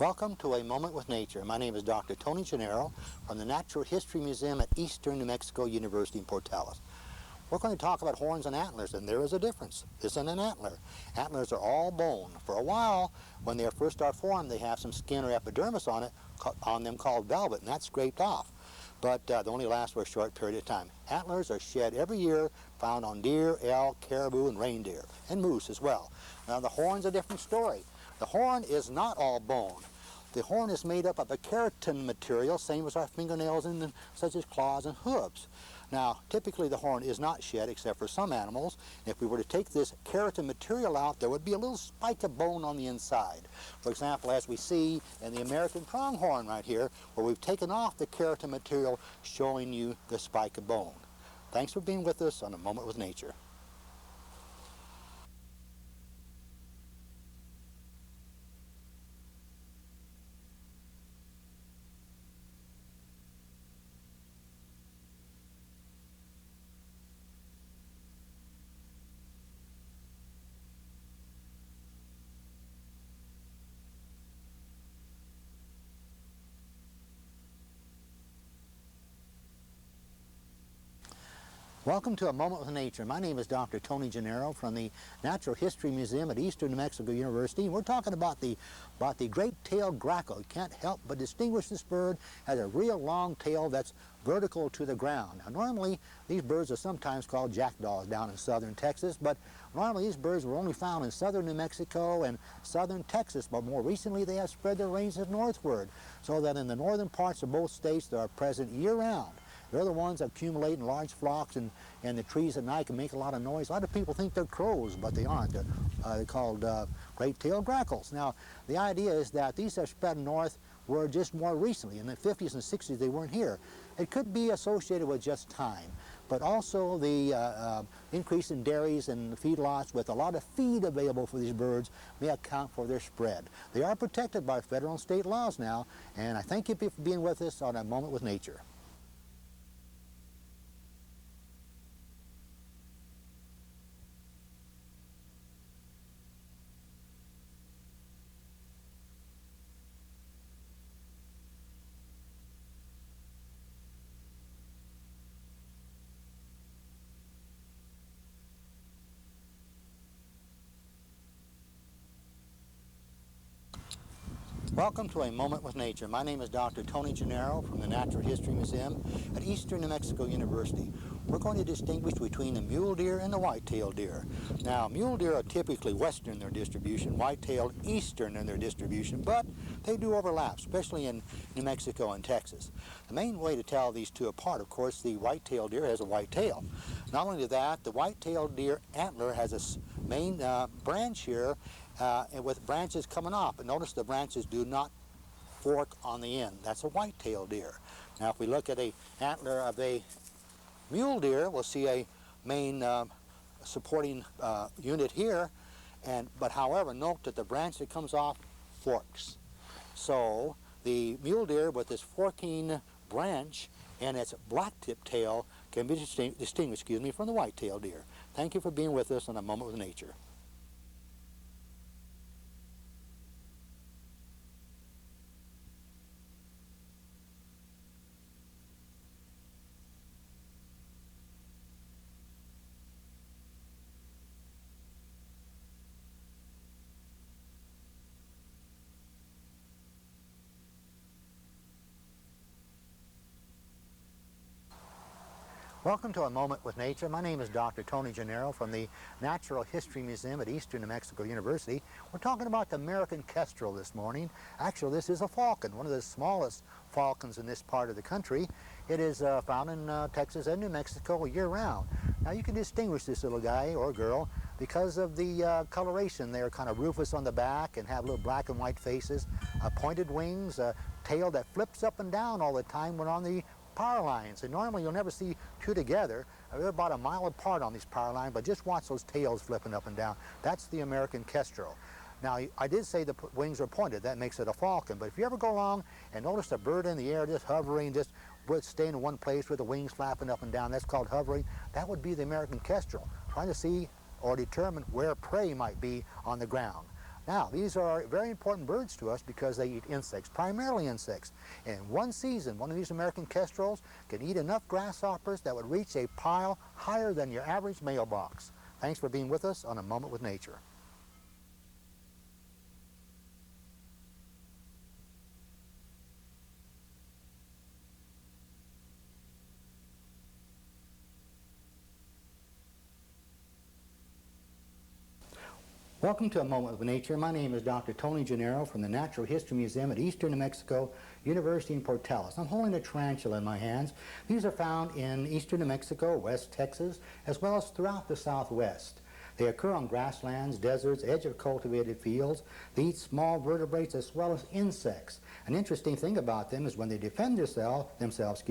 Welcome to A Moment with Nature. My name is Dr. Tony Gennaro from the Natural History Museum at Eastern New Mexico University in Portales. We're going to talk about horns and antlers, and there is a difference. This isn't an antler. Antlers are all bone. For a while, when they first are formed, they have some skin or epidermis on them called velvet, and that's scraped off. But they only last for a short period of time. Antlers are shed every year, found on deer, elk, caribou, and reindeer, and moose as well. Now the horn's a different story. The horn is not all bone. The horn is made up of a keratin material, same as our fingernails, such as claws and hooves. Now, typically the horn is not shed except for some animals. If we were to take this keratin material out, there would be a little spike of bone on the inside. For example, as we see in the American pronghorn right here, where we've taken off the keratin material, showing you the spike of bone. Thanks for being with us on A Moment with Nature. Welcome to A Moment with Nature. My name is Dr. Tony Gennaro from the Natural History Museum at Eastern New Mexico University. We're talking about the great-tailed grackle. You can't help but distinguish this bird as a real long tail that's vertical to the ground. Now, normally, these birds are sometimes called jackdaws down in southern Texas, but normally these birds were only found in southern New Mexico and southern Texas, but more recently they have spread their ranges northward, so that in the northern parts of both states they are present year-round. They're the ones that accumulate in large flocks in the trees at night, can make a lot of noise. A lot of people think they're crows, but they aren't. They're called great-tailed grackles. Now, the idea is that these have spread northward just more recently. In the 50s and 60s, they weren't here. It could be associated with just time, but also the increase in dairies and feedlots with a lot of feed available for these birds may account for their spread. They are protected by federal and state laws now, and I thank you for being with us on A Moment with Nature. Welcome to A Moment with Nature. My name is Dr. Tony Gennaro from the Natural History Museum at Eastern New Mexico University. We're going to distinguish between the mule deer and the white-tailed deer. Now, mule deer are typically western in their distribution, white-tailed eastern in their distribution, but they do overlap, especially in New Mexico and Texas. The main way to tell these two apart, of course, the white-tailed deer has a white tail. Not only that, the white-tailed deer antler has a main branch here, and with branches coming off. But notice the branches do not fork on the end. That's a white-tailed deer. Now if we look at an antler of a mule deer, we'll see a main supporting unit here, but however, note that the branch that comes off forks. So the mule deer with this forking branch and its black-tipped tail can be distinguished from the white-tailed deer. Thank you for being with us on A Moment with Nature. Welcome to A Moment with Nature. My name is Dr. Tony Gennaro from the Natural History Museum at Eastern New Mexico University. We're talking about the American kestrel this morning. Actually, this is a falcon, one of the smallest falcons in this part of the country. It is found in Texas and New Mexico year-round. Now, you can distinguish this little guy or girl because of the coloration. They're kind of rufous on the back and have little black and white faces, pointed wings, a tail that flips up and down all the time when on the power lines. And normally you'll never see two together. They're about a mile apart on these power lines, but just watch those tails flipping up and down. That's the American kestrel. Now, I did say the wings are pointed. That makes it a falcon. But if you ever go along and notice a bird in the air just hovering, just staying in one place with the wings flapping up and down, that's called hovering. That would be the American kestrel, trying to see or determine where prey might be on the ground. Now, these are very important birds to us because they eat insects, primarily insects. And in one season, one of these American kestrels can eat enough grasshoppers that would reach a pile higher than your average mailbox. Thanks for being with us on A Moment with Nature. Welcome to A Moment with Nature. My name is Dr. Tony Gennaro from the Natural History Museum at Eastern New Mexico University in Portales. I'm holding a tarantula in my hands. These are found in eastern New Mexico, West Texas, as well as throughout the Southwest. They occur on grasslands, deserts, edge of cultivated fields. They eat small vertebrates as well as insects. An interesting thing about them is when they defend themselves,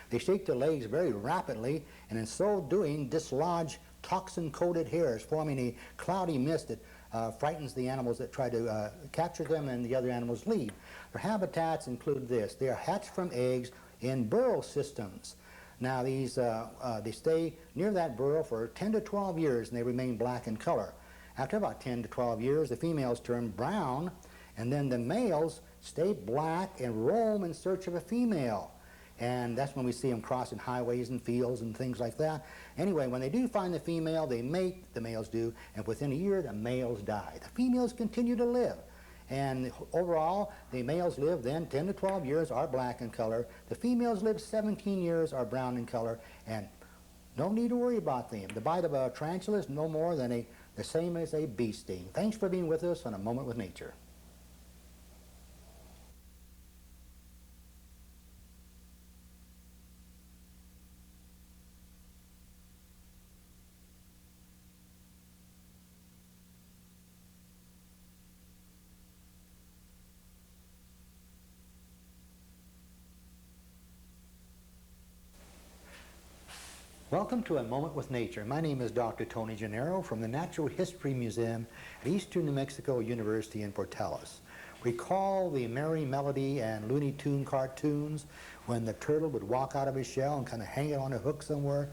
they shake their legs very rapidly, and in so doing dislodge toxin-coated hairs, forming a cloudy mist that frightens the animals that try to capture them, and the other animals leave. Their habitats include this. They are hatched from eggs in burrow systems. Now these, they stay near that burrow for 10 to 12 years and they remain black in color. After about 10 to 12 years, the females turn brown, and then the males stay black and roam in search of a female. And that's when we see them crossing highways and fields and things like that. Anyway, when they do find the female, they mate, the males do, and within a year, the males die. The females continue to live. And overall, the males live then 10 to 12 years, are black in color. The females live 17 years, are brown in color, and no need to worry about them. The bite of a tarantula is no more than the same as a bee sting. Thanks for being with us on A Moment with Nature. Welcome to A Moment with Nature. My name is Dr. Tony Gennaro from the Natural History Museum at Eastern New Mexico University in Portales. Recall the Merry Melody and Looney Tune cartoons when the turtle would walk out of his shell and kind of hang it on a hook somewhere?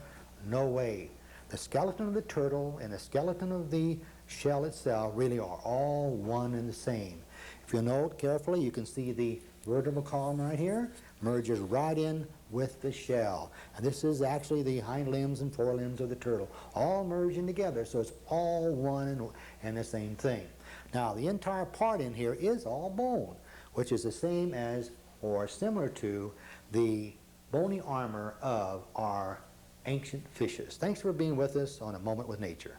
No way. The skeleton of the turtle and the skeleton of the shell itself really are all one and the same. If you note carefully, you can see the vertebral column right here merges right in with the shell. And this is actually the hind limbs and forelimbs of the turtle, all merging together, so it's all one and the same thing. Now, the entire part in here is all bone, which is the same as, or similar to, the bony armor of our ancient fishes. Thanks for being with us on A Moment with Nature.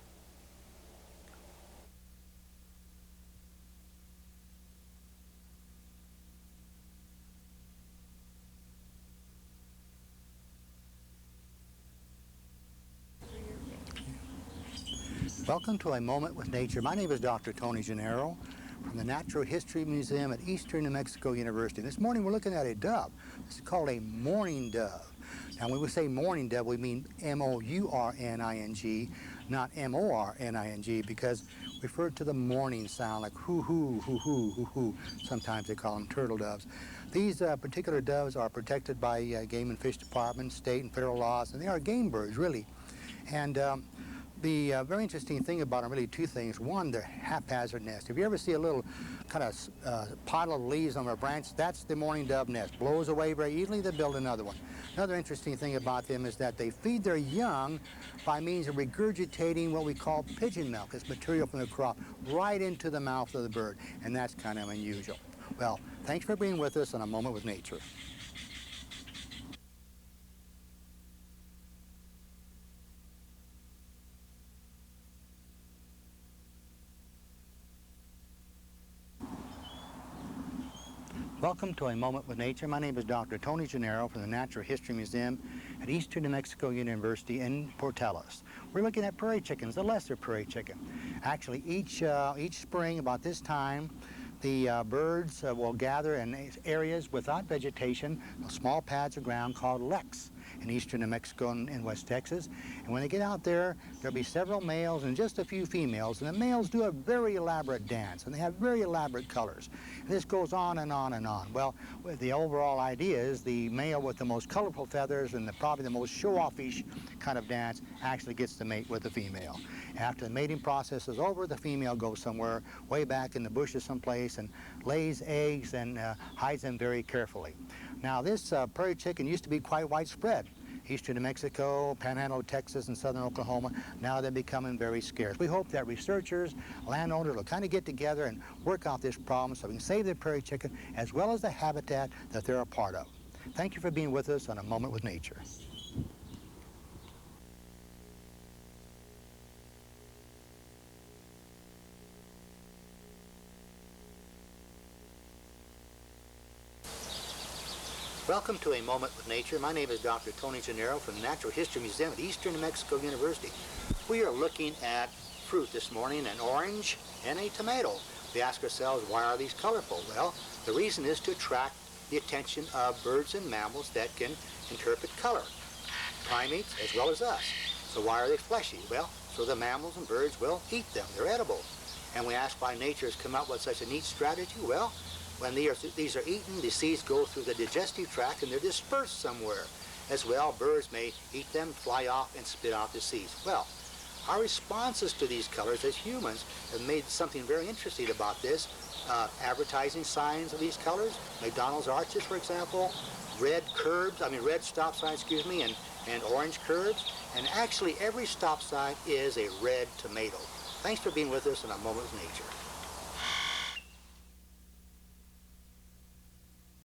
Welcome to A Moment with Nature. My name is Dr. Tony Gennaro from the Natural History Museum at Eastern New Mexico University. This morning we're looking at a dove. This is called a mourning dove. Now when we say mourning dove, we mean M-O-U-R-N-I-N-G, not M-O-R-N-I-N-G, because we refer to the mourning sound, like hoo-hoo, hoo-hoo, hoo-hoo. Sometimes they call them turtle doves. These particular doves are protected by Game and Fish Department, state and federal laws, and they are game birds, really. And the very interesting thing about them, really two things. One, their haphazard nest. If you ever see a little kind of pile of leaves on a branch, that's the mourning dove nest. Blows away very easily, they build another one. Another interesting thing about them is that they feed their young by means of regurgitating what we call pigeon milk. It's material from the crop right into the mouth of the bird, and that's kind of unusual. Well, thanks for being with us on A Moment with Nature. Welcome to A Moment with Nature. My name is Dr. Tony Gennaro from the Natural History Museum at Eastern New Mexico University in Portales. We're looking at prairie chickens, the lesser prairie chicken. Actually, each spring about this time, the birds will gather in areas without vegetation, small pads of ground called leks. in eastern New Mexico and West Texas. And when they get out there, there'll be several males and just a few females. And the males do a very elaborate dance, and they have very elaborate colors. And this goes on and on and on. Well, the overall idea is the male with the most colorful feathers and probably the most show-off-ish kind of dance actually gets to mate with the female. After the mating process is over, the female goes somewhere way back in the bushes someplace and lays eggs and hides them very carefully. Now, this prairie chicken used to be quite widespread. Eastern New Mexico, Panhandle of Texas, and southern Oklahoma. Now they're becoming very scarce. We hope that researchers, landowners will kind of get together and work out this problem so we can save the prairie chicken as well as the habitat that they're a part of. Thank you for being with us on A Moment with Nature. Welcome to A Moment with Nature. My name is Dr. Tony Gennaro from the Natural History Museum at Eastern New Mexico University. We are looking at fruit this morning, an orange and a tomato. We ask ourselves, why are these colorful? Well, the reason is to attract the attention of birds and mammals that can interpret color, primates as well as us. So why are they fleshy? Well, so the mammals and birds will eat them. They're edible. And we ask why nature has come up with such a neat strategy. Well, when these are eaten, the seeds go through the digestive tract and they're dispersed somewhere. As well, birds may eat them, fly off, and spit out the seeds. Well, our responses to these colors as humans have made something very interesting about this. Advertising signs of these colors, McDonald's arches, for example, red stop signs, and orange curbs. And actually, every stop sign is a red tomato. Thanks for being with us in A Moment with Nature.